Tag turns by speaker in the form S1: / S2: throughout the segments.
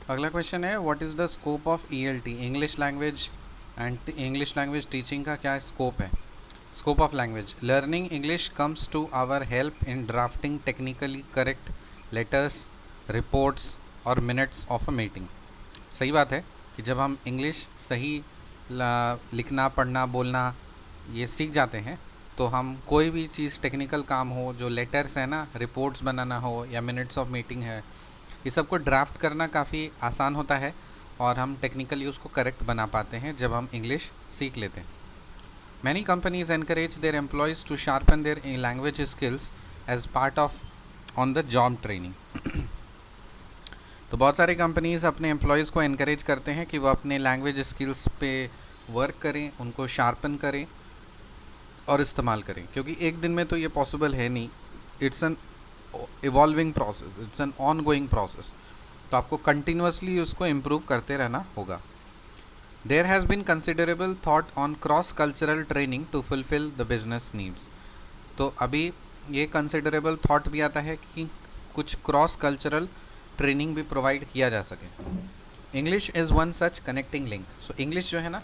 S1: अगला क्वेश्चन है what is the scope of ELT, English language and English language teaching का क्या scope है? Scope of language learning English comes to our help in drafting technically correct letters, reports और minutes of a meeting. सही बात है कि जब हम इंग्लिश सही लिखना, पढ़ना, बोलना ये सीख जाते हैं तो हम कोई भी चीज़ टेक्निकल काम हो, जो लेटर्स है ना, रिपोर्ट्स बनाना हो या मिनट्स ऑफ मीटिंग है, ये सबको ड्राफ्ट करना काफ़ी आसान होता है और हम टेक्निकली उसको करेक्ट बना पाते हैं जब हम इंग्लिश सीख लेते हैं। Many companies encourage their employees to sharpen their language skills as part of on the job training. तो बहुत सारी कंपनीज़ अपने एम्प्लॉयज़ को एनकरेज करते हैं कि वो अपने लैंग्वेज स्किल्स पे वर्क करें, उनको शार्पन करें और इस्तेमाल करें, क्योंकि एक दिन में तो ये पॉसिबल है नहीं। It's an evolving process, it's an ongoing process, तो आपको कंटिन्यूसली उसको इम्प्रूव करते रहना होगा। There has been considerable thought on cross cultural training to fulfil the business needs. तो अभी ये कंसिडरेबल थॉट भी आता है कि कुछ क्रॉस कल्चरल ट्रेनिंग भी प्रोवाइड किया जा सके। English is one such connecting link. So English जो है ना,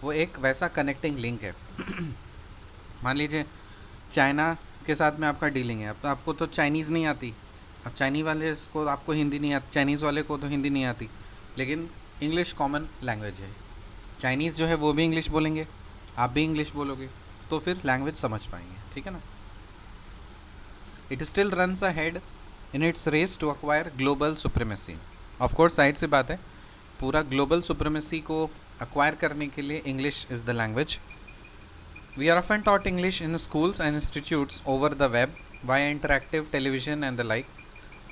S1: वो एक वैसा कनेक्टिंग लिंक है। मान लीजिए चाइना के साथ में आपका डीलिंग है, अब तो आपको तो चाइनीज़ नहीं आती, अब चाइनीज़ वाले को आपको हिंदी नहीं आती, चाइनीज़ वाले को तो हिंदी नहीं आती, लेकिन इंग्लिश कॉमन लैंग्वेज है। चाइनीज़ जो है वो भी इंग्लिश बोलेंगे, आप भी इंग्लिश बोलोगे, तो फिर लैंग्वेज समझ पाएंगे, ठीक है ना। It still runs ahead in its race to acquire global supremacy. Of course side से बात है, पूरा ग्लोबल सुप्रीमेसी को अक्वायर करने के लिए English is the language. We are often taught English in schools and institutes over the web, via interactive television and the like.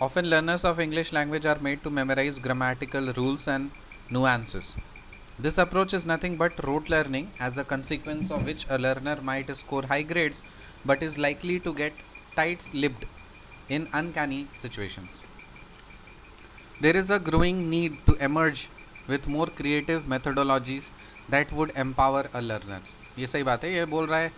S1: Often learners of English language are made to memorize grammatical rules and nuances. This approach is nothing but rote learning, as a consequence of which a learner might score high grades but is likely to get tight-lipped in uncanny situations. There is a growing need to emerge with more creative methodologies that would empower a learner. ये सही बात है। ये बोल रहा है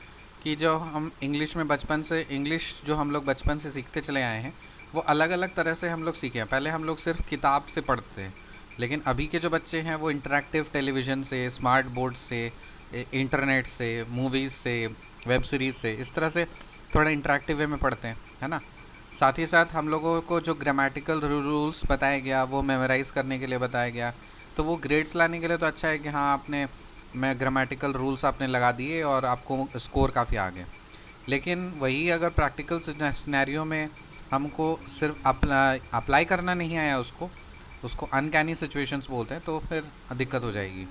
S1: कि जो हम इंग्लिश में बचपन से, इंग्लिश जो हम लोग बचपन से सीखते चले आए हैं, वो अलग अलग तरह से हम लोग सीखे हैं। पहले हम लोग सिर्फ किताब से पढ़ते हैं, लेकिन अभी के जो बच्चे हैं वो इंटरैक्टिव टेलीविज़न से, स्मार्ट बोर्ड से, इंटरनेट से, मूवीज़ से, वेब सीरीज़ से, इस तरह से थोड़ा इंटरैक्टिव वे में पढ़ते हैं, है ना। साथ ही साथ हम लोगों को जो ग्रामेटिकल रूल्स बताया गया वो मेमोराइज़ करने के लिए बताया गया, तो वो ग्रेड्स लाने के लिए तो अच्छा है कि हाँ आपने ग्रामेटिकल रूल्स आपने लगा दिए और आपको स्कोर काफ़ी आ गए। लेकिन वही अगर प्रैक्टिकल सिनेरियो में हमको सिर्फ अप्लाई करना नहीं आया, उसको अनकैनी सिचुएशंस बोलते हैं, तो फिर दिक्कत हो जाएगी।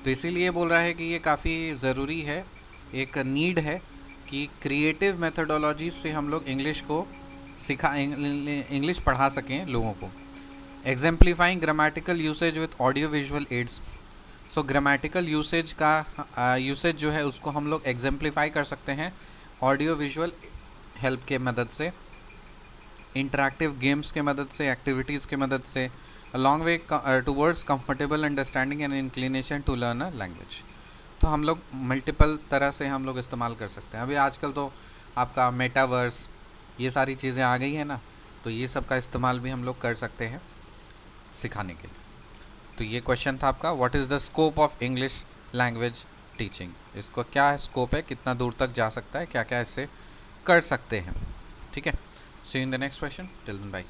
S1: तो इसीलिए बोल रहा है कि ये काफ़ी ज़रूरी है, एक नीड है कि क्रिएटिव मेथडोलॉजी से हम लोग इंग्लिश को इंग्लिश पढ़ा सकें लोगों को। Exemplifying grammatical usage with audio visual aids. So grammatical usage जो है उसको हम लोग एग्जाम्प्लीफाई कर सकते हैं ऑडियो विजुअल हेल्प के मदद से, इंटरैक्टिव गेम्स के मदद से, एक्टिविटीज़ के मदद से, along way towards comfortable understanding and inclination to learn a language. तो हम लोग मल्टीपल तरह से हम लोग इस्तेमाल कर सकते हैं। अभी आजकल तो आपका मेटावर्स, ये सारी चीज़ें आ गई हैं ना, तो ये सब का इस्तेमाल भी हम लोग कर सकते हैं सिखाने के लिए। तो ये क्वेश्चन था आपका, what is the scope of English language teaching. इसको क्या स्कोप है, कितना दूर तक जा सकता है, क्या क्या इससे कर सकते हैं, ठीक है। See in the next question, till then bye.